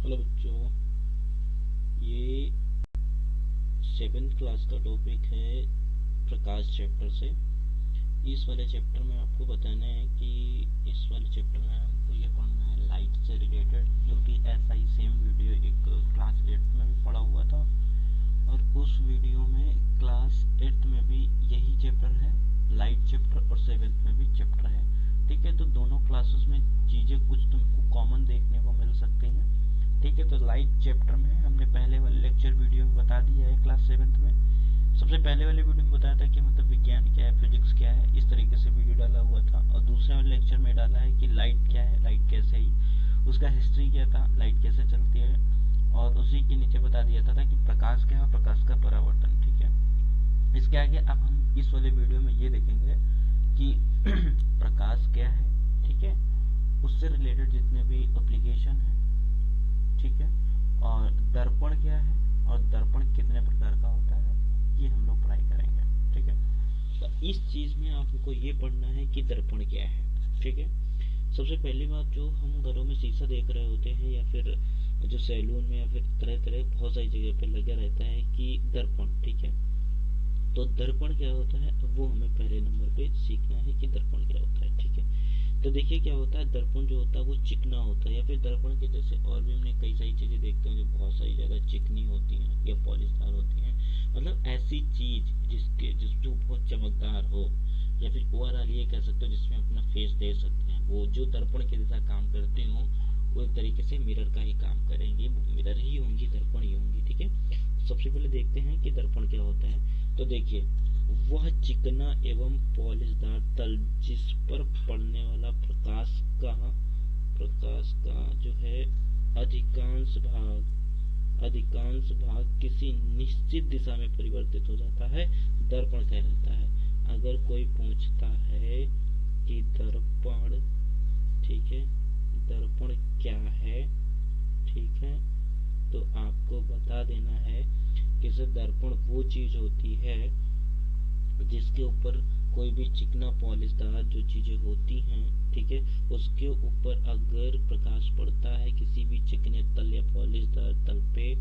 Hello बच्चों, ये 7th class का टॉपिक है प्रकाश चैप्टर से। इस वाले चैप्टर में आपको बताना है कि इस वाले चैप्टर में हमको ये पढ़ना है लाइट से रिलेटेड, जो कि ऐसा ही सेम वीडियो एक क्लास 8 में भी पढ़ा हुआ था और उस वीडियो में क्लास 8 में भी यही चैप्टर है, लाइट चैप्टर, और 7th में भी चैप्टर है। ठीक है, तो दोनों क्लासेस में चीज़ें कुछ तुमको कॉमन देखने को मिल सकती हैं। ठीक है, तो लाइट चैप्टर में हमने पहले वाले लेक्चर वीडियो में बता दिया है क्लास 7th में। सबसे पहले वाले वीडियो में बताया था कि मतलब विज्ञान क्या है, फिजिक्स क्या है, इस तरीके से वीडियो डाला हुआ था। और दूसरे वाले लेक्चर में डाला है कि लाइट क्या है, लाइट कैसे ही, उसका हिस्ट्री क्या था, लाइट कैसे चलती है, और उसी के नीचे बता दिया था कि प्रकाश क्या है, प्रकाश का परावर्तन। ठीक है, इसके आगे अब हम इस वाले वीडियो में ये देखेंगे कि प्रकाश क्या है, ठीक है, उससे रिलेटेड जितने भी एप्लीकेशन है, ठीक है, और दर्पण क्या है और दर्पण कितने प्रकार का होता है, ये हम लोग पढ़ाई करेंगे। ठीक है, तो इस चीज में आपको ये पढ़ना है कि दर्पण क्या है। ठीक है, सबसे पहली बात, जो हम घरों में शीशा देख रहे होते हैं या फिर जो सैलून में या फिर तरह तरह बहुत सारी जगह पे लगा रहता है कि दर्पण। ठीक है, तो दर्पण क्या होता है वो हमें पहले नंबर पे सीखना है कि दर्पण क्या होता है। ठीक है, तो देखिए क्या होता है, दर्पण जो होता है वो चिकना होता है, या फिर दर्पण के जैसे और भी हमने कई सारी चीजें देखते हैं जो बहुत सारी ज्यादा चिकनी होती हैं या पॉलिशदार होती हैं। मतलब ऐसी चीज जिसको बहुत चमकदार हो, या फिर ओवरऑल ये कह सकते हो जिसमें अपना फेस दे सकते हैं, वो जो दर्पण के जैसा काम करते हो वो एक तरीके से मिरर का ही काम करेंगी, वो मिरर ही होंगी, दर्पण ही होंगी। ठीक है, तो सबसे पहले देखते हैं कि दर्पण क्या होता है। तो देखिए, वह चिकना एवं पॉलिशदार तल जिस पर पड़ने वाला प्रकाश का जो है अधिकांश भाग किसी निश्चित दिशा में परिवर्तित हो जाता है, दर्पण कहलाता है। अगर कोई पूछता है कि दर्पण, ठीक है, दर्पण क्या है, ठीक है, तो आपको बता देना है कि दर्पण वो चीज होती है जिसके ऊपर कोई भी चिकना पॉलिशदार जो चीजें होती हैं, ठीक है, उसके ऊपर अगर प्रकाश पड़ता है, किसी भी चिकने तल या पॉलिशदार तल पे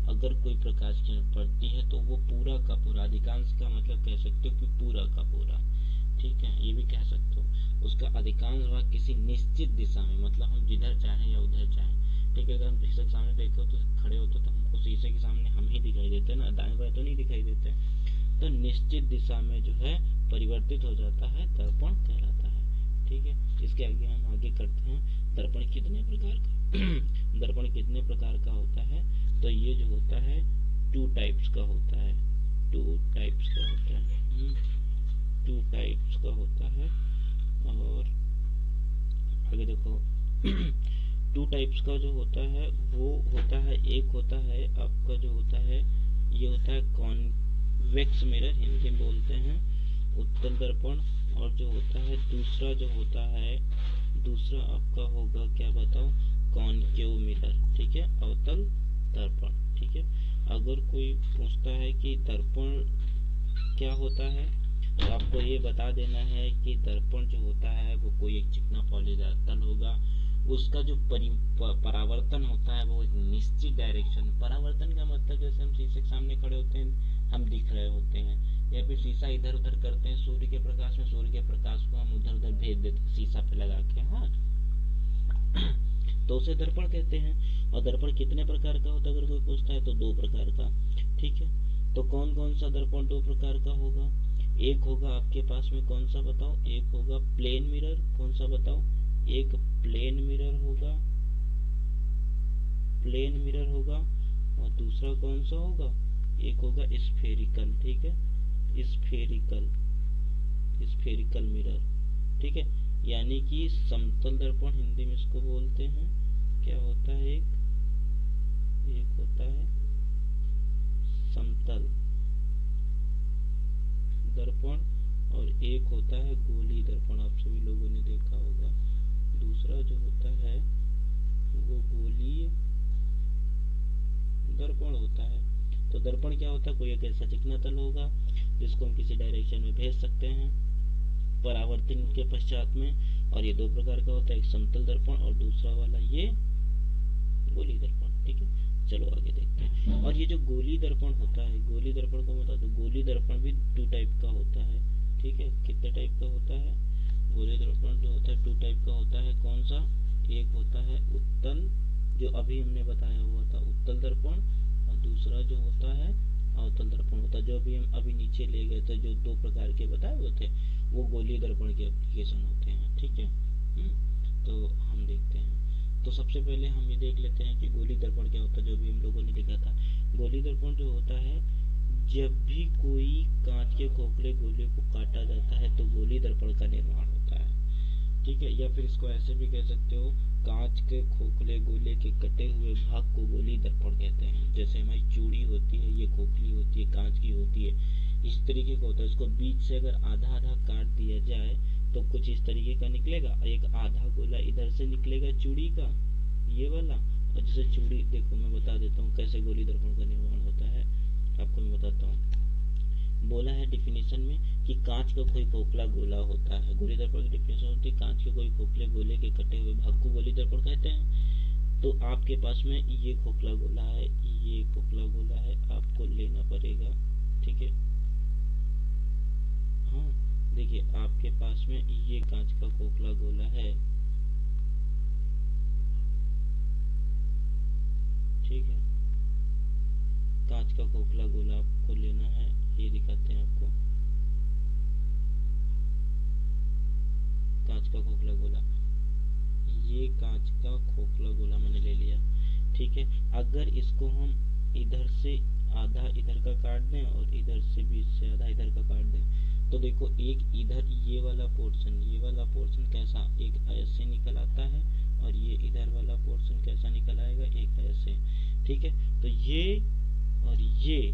अगर कोई प्रकाश किरण पड़ती है तो वो पूरा का पूरा, अधिकांश का मतलब कह सकते हो कि पूरा का पूरा, ठीक है, ये भी कह सकते हो, उसका अधिकांश भाग किसी निश्चित दिशा में, मतलब हम जिधर चाहें या उधर चाहें। ठीक है, अगर हम शीशे के सामने देखो तो खड़े होते तो हमको शीशे के सामने हम ही दिखाई देते ना, दाएं बाएं तो नहीं दिखाई देते। तो निश्चित दिशा में जो है परिवर्तित हो जाता है, दर्पण कहलाता है। ठीक है, इसके आगे हम आगे करते हैं दर्पण कितने प्रकार का दर्पण कितने प्रकार का होता है। तो ये जो होता है 2 टाइप्स का होता है, 2 टाइप्स का होता है, 2 टाइप्स का होता है। और आगे देखो 2 टाइप्स का जो होता है वो होता है, एक होता है आपका जो होता है, ये होता है कॉन्वेक्स मिरर, हिंदी में बोलते हैं उत्तल दर्पण। और जो होता है दूसरा जो होता है, दूसरा आपका होगा, क्या बताओ, कॉनकेव मिरर। ठीक है, अवतल दर्पण। ठीक है, अगर कोई पूछता है कि दर्पण क्या होता है तो आपको ये बता देना है कि दर्पण जो होता है वो कोई एक चिकना पॉलीदार तल होगा, उसका जो परावर्तन होता है वो एक निश्चित डायरेक्शन, परावर्तन का मतलब जैसे हम शीशे के सामने खड़े होते हैं, हम दिख रहे होते हैं, या फिर शीशा इधर उधर करते हैं सूर्य के प्रकाश में, सूर्य के प्रकाश को हम उधर उधर भेज देते हैं शीशा पे लगा के, हाँ, तो उसे दर्पण कहते हैं। और दर्पण कितने प्रकार का होता है अगर कोई पूछता है तो 2 प्रकार का। ठीक है, तो कौन कौन सा दर्पण 2 प्रकार का होगा, एक होगा आपके पास में कौन सा बताओ, एक होगा प्लेन मिरर, कौन सा बताओ, एक प्लेन मिरर होगा, प्लेन मिरर होगा, और दूसरा कौन सा होगा, एक होगा स्फेरिकल। ठीक है, स्फेरिकल, स्फेरिकल मिरर। ठीक है, यानी कि समतल दर्पण हिंदी में इसको बोलते हैं, क्या होता है, एक होता है समतल दर्पण और एक होता है गोली दर्पण, आप सभी लोगों ने देखा होगा। दूसरा जो होता है वो गोलीय दर्पण होता है। तो दर्पण क्या होता है, कोई एक ऐसा चिकना तल होगा जिसको हम किसी डायरेक्शन में भेज सकते हैं परावर्तन के पश्चात में, और ये 2 प्रकार का होता है, एक समतल दर्पण और दूसरा वाला ये गोली दर्पण। ठीक है, चलो आगे देखते हैं। और ये जो गोली दर्पण होता है, गोली दर्पण को बता दो, गोली दर्पण भी 2 टाइप का होता है। ठीक है, कितने टाइप का होता है? गोली दर्पण जो होता है 2 टाइप का होता है। कौन सा? एक होता है उत्तल, जो अभी हमने बताया हुआ था उत्तल दर्पण, और दूसरा जो होता है अवतल दर्पण होता है, जो अभी हम अभी नीचे ले गए थे, जो 2 प्रकार के बताए हुए थे, वो गोलीय दर्पण के एप्लीकेशन होते हैं। ठीक है, तो हम देखते हैं। तो सबसे पहले हम ये देख लेते हैं कि गोली दर्पण क्या होता है, जो भी हम लोगों ने लिखा था। गोली दर्पण जो होता है, जब भी कोई कांच के खोखले गोले को काटा जाता है तो गोली दर्पण का निर्माण होता है। ठीक है, या फिर इसको ऐसे भी कह सकते हो, कांच के खोखले गोले के कटे हुए भाग को गोली दर्पण कहते हैं। जैसे हमारी चूड़ी होती है, ये खोखली होती है, कांच की होती है, इस तरीके का होता है। इसको बीच से अगर आधा आधा काट दिया जाए तो कुछ इस तरीके का निकलेगा। एक आधा गोला इधर से निकलेगा चूड़ी का, ये वाला। और जैसे चूड़ी, देखो मैं बता देता हूँ कैसे गोली दर्पण का निर्माण होता है, आपको मैं बताता हूँ। बोला है डिफिनेशन में कि कांच का कोई खोखला गोला होता है। गोली दर्पण की डिफिनेशन होती है, कांच के कोई खोखले गोले के कटे हुए भाग को गोली दर्पण कहते हैं। तो आपके पास में ये खोखला गोला है, ये खोखला गोला है, आपको लेना पड़ेगा। ठीक है, हाँ देखिए, आपके पास में ये कांच का खोखला गोला है। ठीक है, कांच का खोखला गोला आपको लेना है, ये दिखाते हैं आपको। कांच का खोखला गोला, ये कांच का खोखला गोला मैंने ले लिया। ठीक है, अगर इसको हम इधर से आधा इधर का काट दें और इधर से बीच से आधा इधर का काट दें, तो देखो एक इधर ये वाला पोर्शन कैसा, एक ऐसे निकल आता है, और ये इधर वाला पोर्शन कैसा निकल आएगा, एक ऐसे। ठीक है, तो ये और ये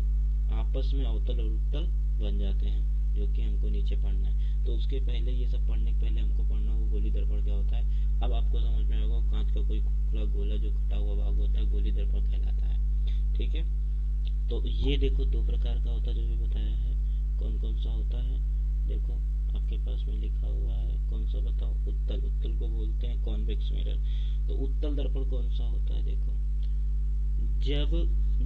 आपस में अवतल और उत्तल बन जाते हैं, जो कि हमको नीचे पढ़ना है। तो उसके पहले, ये सब पढ़ने के पहले हमको पढ़ना होगा गोली दर्पण क्या होता है। अब आपको समझ में आएगा, कांच का कोई खोखला गोला जो कटा हुआ भाग होता है गोली दर्पण कहलाता है। ठीक है, तो ये देखो 2 प्रकार का होता है, जो भी बताया है। कौन कौन सा होता है, देखो आपके पास में लिखा हुआ है, कौन सा बताओ? उत्तल को बोलते हैं कॉन्वेक्स मिरर। तो उत्तल दर्पण कौन सा होता है? देखो, जब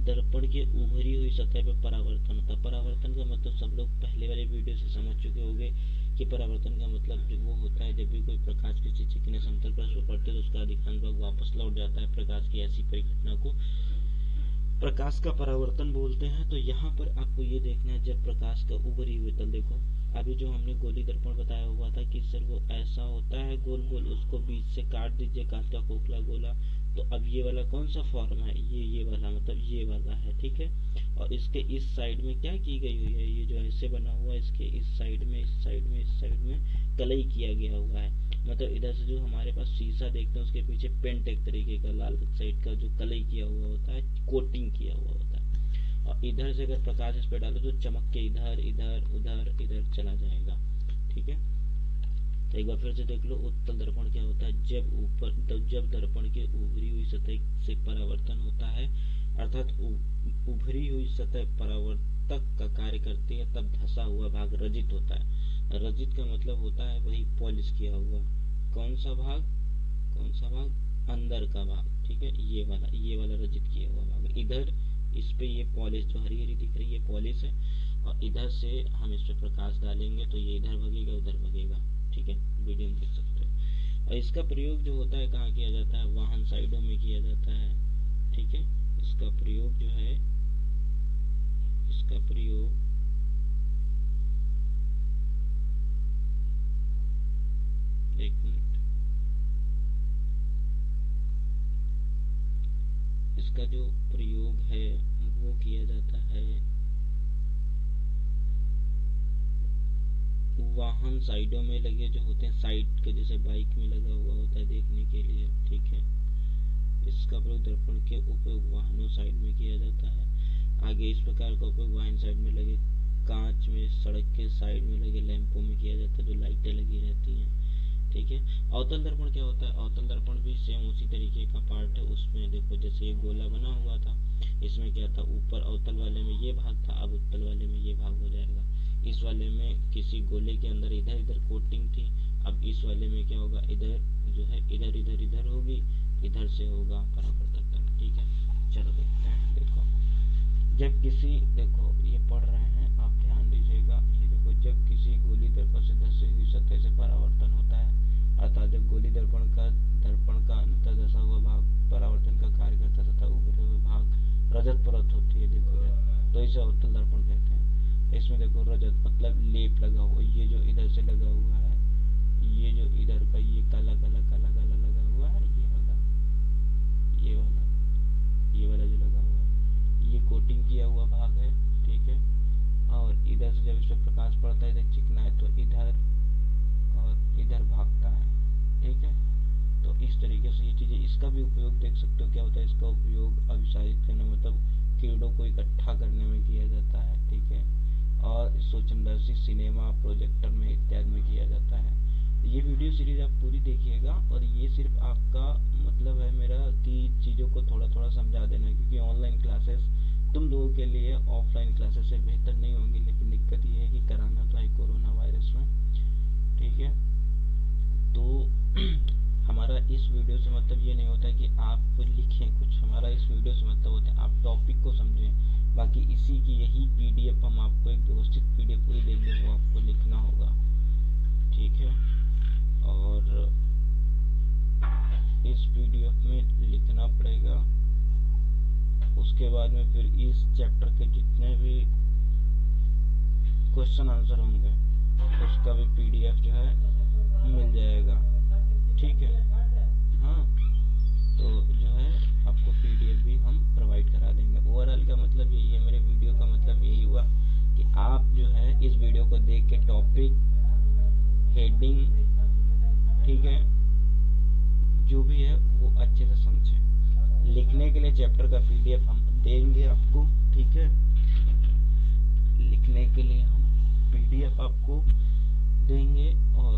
दर्पण के उभरी हुई सतह पर परावर्तन होता है। परावर्तन का मतलब सब लोग पहले वाले वीडियो से समझ चुके होंगे कि परावर्तन का मतलब वो होता है जब भी कोई प्रकाश किसी चिकने समतल पृष्ठ पर पड़ते तो उसका अधिकांश भाग वापस लौट जाता है। प्रकाश की ऐसी परिघटना को प्रकाश का परावर्तन बोलते हैं। तो यहाँ पर आपको ये देखना है, जब प्रकाश का उभरी हुई तल, देखो अभी जो हमने गोली दर्पण बताया हुआ था कि सर वो ऐसा होता है गोल गोल, उसको बीच से काट दीजिए कांच का खोखला गोला। तो अब ये वाला कौन सा फॉर्म है, ये वाला, मतलब ये वाला है। ठीक है, और इसके इस साइड में क्या की गई हुई है, ये जो ऐसे बना हुआ है, इसके इस साइड में, इस साइड में, इस साइड में कलई किया गया हुआ है। मतलब इधर से जो हमारे पास शीशा देखते हैं उसके पीछे पेंट एक तरीके का लाल साइड का जो कलई किया हुआ होता है, कोटिंग किया हुआ होता है। और इधर से अगर प्रकाश इस पे डालो तो चमक के इधर इधर उधर इधर चला जाएगा। ठीक है, तो एक बार फिर से देख लो, उत्तल दर्पण क्या होता है? जब दर्पण के उभरी हुई सतह से परावर्तन होता है, अर्थात उभरी हुई सतह परावर्तक का कार्य करती है, तब धंसा हुआ भाग रजित होता है। रजित का मतलब होता है वही पॉलिश किया हुआ। कौन सा भाग? अंदर का भाग। ठीक है, ये वाला रजित किया हुआ भाग। इधर इस पे ये पॉलिश जो हरी हरी दिख रही है पॉलिश है, और इधर से हम इस पे प्रकाश डालेंगे तो ये इधर भगेगा उधर भगेगा। ठीक है, वीडियो में देख सकते हो। और इसका प्रयोग जो होता है कहाँ किया जाता है? वाहन साइडों में किया जाता है। ठीक है, इसका प्रयोग जो है, एक मिनट, इसका जो प्रयोग है वो किया जाता है वाहन साइडों में लगे जो होते हैं, साइड के जैसे बाइक में लगा हुआ होता है देखने के लिए। ठीक है, इसका प्रयोग दर्पण के उपयोग वाहनों साइड में किया जाता है। आगे इस प्रकार का उपयोग वाहन साइड में लगे कांच में, सड़क के साइड में लगे लैंपों में किया जाता है, जो लाइटें लगी रहती हैं। ठीक है, अवतल दर्पण क्या होता है? अवतल दर्पण भी सेम उसी तरीके का पार्ट है। उसमें देखो जैसे ये गोला बना हुआ था, इसमें क्या था, ऊपर अवतल वाले में ये भाग था, अब उत्तल वाले में ये भाग हो जाएगा। इस वाले में किसी गोले के अंदर इधर इधर कोटिंग थी, अब इस वाले में क्या होगा, इधर जो है इधर इधर इधर होगी, इधर से होगा परावर्तक तल। ठीक है, जब किसी, देखो ये पढ़ रहे हैं आप, ध्यान दीजिएगा, ये देखो, जब किसी गोली दर्पण से धसी हुई सतह से परावर्तन होता है, अर्थात जब गोली दर्पण का अंतर धसा हुआ भाग परावर्तन का कार्य करता है तथा उभरे हुए भाग रजत परत होती है, देखो यार, तो इसे अवतल दर्पण कहते हैं। इसमें देखो रजत मतलब लेप लगा हुआ, ये जो इधर से लगा हुआ है, ये जो इधर का ये काला काला काला काला लगा हुआ है, ये वाला जो लगा हुआ है, ये कोटिंग किया हुआ भाग है, ठीक है। और इधर से जब इस पर प्रकाश पड़ता है, इधर चिकना है तो इधर और इधर भागता है, ठीक है। तो इस तरीके से ये चीजें, इसका भी उपयोग देख सकते हो क्या होता है, इसका उपयोग अभिसारित करने मतलब कीड़ों को इकट्ठा करने में किया जाता है, ठीक है। और सूक्ष्मदर्शी सिनेमा प्रोजेक्टर में इत्यादि में किया जाता है। ये वीडियो सीरीज आप पूरी देखिएगा, और ये सिर्फ आपका मतलब है मेरा कि चीज़ों को थोड़ा थोड़ा समझा देना, क्योंकि ऑनलाइन क्लासेस तुम लोगों के लिए ऑफलाइन क्लासेस से बेहतर नहीं होंगी, लेकिन दिक्कत ये है कि कराना तो है कोरोना वायरस में, ठीक है। तो हमारा इस वीडियो से मतलब ये नहीं होता कि आप लिखें कुछ, हमारा इस वीडियो से मतलब होता है आप टॉपिक को समझें। बाकी इसी की यही पीडीएफ हम आपको एक व्यवस्थित पीडीएफ पूरी देंगे, वो आपको लिखना होगा, ठीक है। और इस पीडीएफ में लिखना पड़ेगा। उसके बाद में फिर इस चैप्टर के जितने भी क्वेश्चन आंसर होंगे उसका भी पीडीएफ जो है मिल जाएगा, ठीक है। हाँ, तो जो है आपको पीडीएफ भी हम प्रोवाइड करा देंगे। ओवरऑल का मतलब यही है, मेरे वीडियो का मतलब यही हुआ कि आप जो है इस वीडियो को देख के टॉपिक, हेडिंग, ठीक है, जो भी है वो अच्छे से समझें। लिखने के लिए चैप्टर का पीडीएफ हम देंगे आपको, ठीक है। लिखने के लिए हम पीडीएफ आपको देंगे, और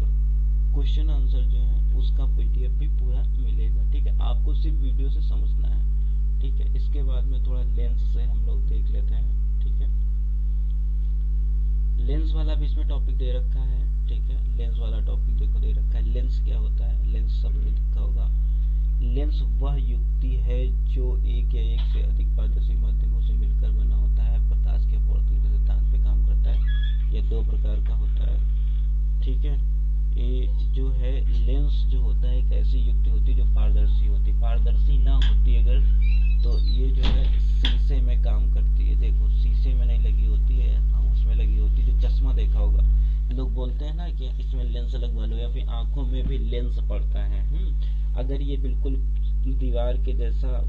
क्वेश्चन आंसर जो है उसका पीडीएफ भी पूरा मिलेगा, ठीक है। आपको सिर्फ वीडियो से समझना है, ठीक है। इसके बाद में थोड़ा लेंस से हम लोग देख लेते हैं, ठीक है। लेंस वाला भी इसमें टॉपिक दे रखा है, ठीक है। लेंस वाला टॉपिक देखो दे रखा है। लेंस क्या होता है, लेंस सब में दिखा होगा। लेंस वह युक्ति है जो एक या एक से अधिक पारदर्शी माध्यमों से मिलकर बना होता है, प्रकाश के अपवर्तन के सिद्धांत पे काम करता है। यह दो प्रकार का होता है, ठीक है। ये जो है लेंस जो होता है एक ऐसी युक्ति होती है जो पारदर्शी होती है। पारदर्शी ना होती अगर तो ये जो है शीशे में काम करती है। देखो शीशे में नहीं लगी होती है, उसमें लगी होती है। जो चश्मा देखा होगा, लोग बोलते हैं ना कि इसमें लेंस लगवा लो, या फिर आंखों में भी लेंस पड़ता है। अगर ये बिल्कुल दीवार के जैसा,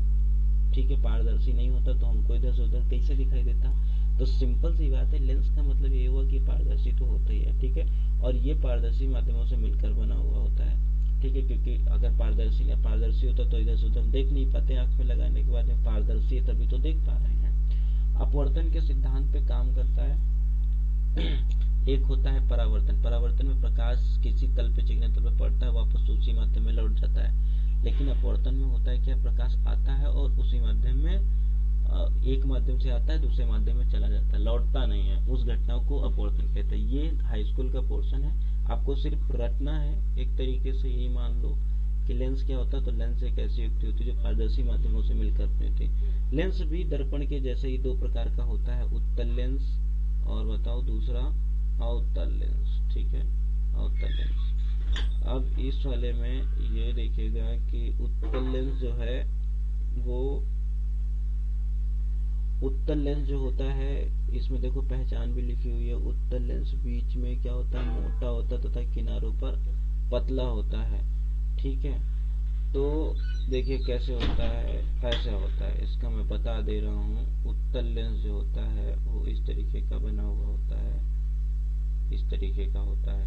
ठीक है, पारदर्शी नहीं होता तो हमको इधर से उधर कैसे दिखाई देता। तो सिंपल सी बात है, लेंस का मतलब ये हुआ कि पारदर्शी तो होता ही है, ठीक है। और ये पारदर्शी माध्यमों से मिलकर बना हुआ होता है, ठीक है। क्योंकि अगर पारदर्शी होता तो इधर से उधर देख नहीं पाते, आंख में लगाने के बाद में पारदर्शी है तभी तो देख पा रहे हैं। अपवर्तन के सिद्धांत पे काम करता है। एक होता है परावर्तन। परावर्तन में प्रकाश किसी तल पे चिकने तल पे पड़ता है, वापस उसी माध्यम में लौट जाता है। लेकिन अपवर्तन में होता है क्या, प्रकाश आता है और उसी माध्यम में, एक माध्यम से आता है दूसरे माध्यम में चला जाता है, लौटता नहीं है। उस घटना को अपवर्तन कहते हैं। ये हाई स्कूल का पोर्शन है, आपको सिर्फ रटना है। एक तरीके से यही मान लो कि लेंस क्या होता है, तो लेंस एक ऐसी युक्ति होती है जो पारदर्शी माध्यमों से मिलकर बनती है। लेंस भी दर्पण के जैसे ही दो प्रकार का होता है, उत्तल लेंस और बताओ दूसरा अवतल लेंस, ठीक है, अवतल लेंस। अब इस वाले में ये देखिएगा कि उत्तल लेंस जो है वो, उत्तल लेंस जो होता है इसमें देखो पहचान भी लिखी हुई है। उत्तल लेंस बीच में क्या होता है, मोटा होता है तथा किनारों पर पतला होता है, ठीक है। तो देखिए कैसे होता है, ऐसा होता है, इसका मैं बता दे रहा हूँ। उत्तल लेंस जो होता है वो इस तरीके का बना हुआ होता है, इस तरीके का होता है,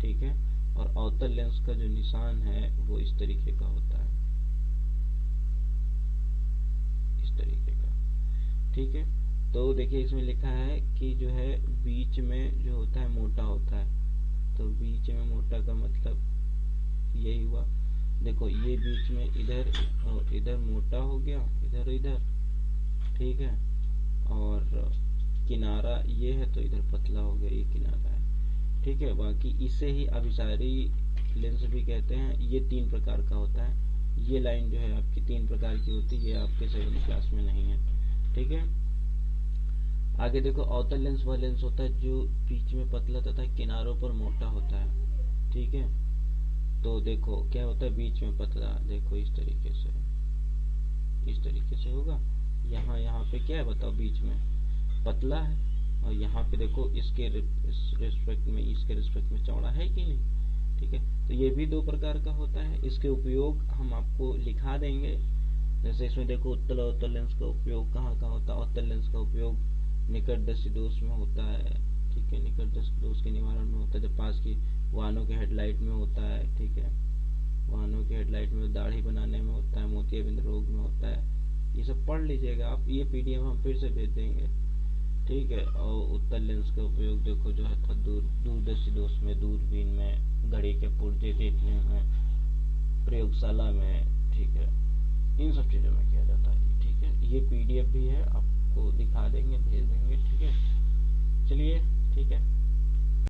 ठीक है। और अवतल लेंस का जो निशान है वो इस तरीके का होता है, इस तरीके का, ठीक है। तो देखिए इसमें लिखा है कि जो है बीच में जो होता है मोटा होता है, तो बीच में मोटा का मतलब यही हुआ। देखो ये बीच में इधर और इधर मोटा हो गया, इधर इधर, ठीक है। और किनारा ये है तो इधर पतला हो गया, ये किनारा है, ठीक है। बाकी इसे ही अभिसारी लेंस भी कहते हैं। ये तीन प्रकार का होता है। ये लाइन जो है आपकी तीन प्रकार की होती है, ये आपके 7वीं क्लास में नहीं है, ठीक है। आगे देखो, आउटर लेंस वह लेंस होता है जो बीच में पतला तथा किनारों पर मोटा होता है। ठीक है, तो देखो क्या होता है बीच में पतला, देखो इस तरीके से होगा। यहाँ यहाँ पे क्या है बताओ, बीच में पतला है, और यहाँ पे देखो इसके रिस्पेक्ट में चौड़ा है कि नहीं। ठीक है, तो ये भी दो प्रकार का होता है। इसके उपयोग हम आपको लिखा देंगे। जैसे इसमें देखो उत्तल और अवतल लेंस का उपयोग कहाँ कहाँ होता है। अवतल लेंस का उपयोग निकटदर्शी दोष में होता है। ठीक है, निकटदर्शी दोष के निवारण में होता है, जब पास की वाहनों के हेडलाइट में होता है। ठीक है, वाहनों के हेडलाइट में, दाढ़ी बनाने में होता है, मोतियाबिंद रोग में होता है। ये सब पढ़ लीजिएगा आप, ये पीडीएफ हम फिर से भेज देंगे। ठीक है, और उत्तल लेंस का उपयोग देखो जो है था दूरदर्शी दोष में, दूरबीन में, घड़ी के पुर्जे देखने में, प्रयोगशाला में। ठीक है, इन सब चीज़ों में किया जाता है। ठीक है, ये पीडीएफ भी है, आपको दिखा देंगे, भेज देंगे। ठीक है, चलिए ठीक है।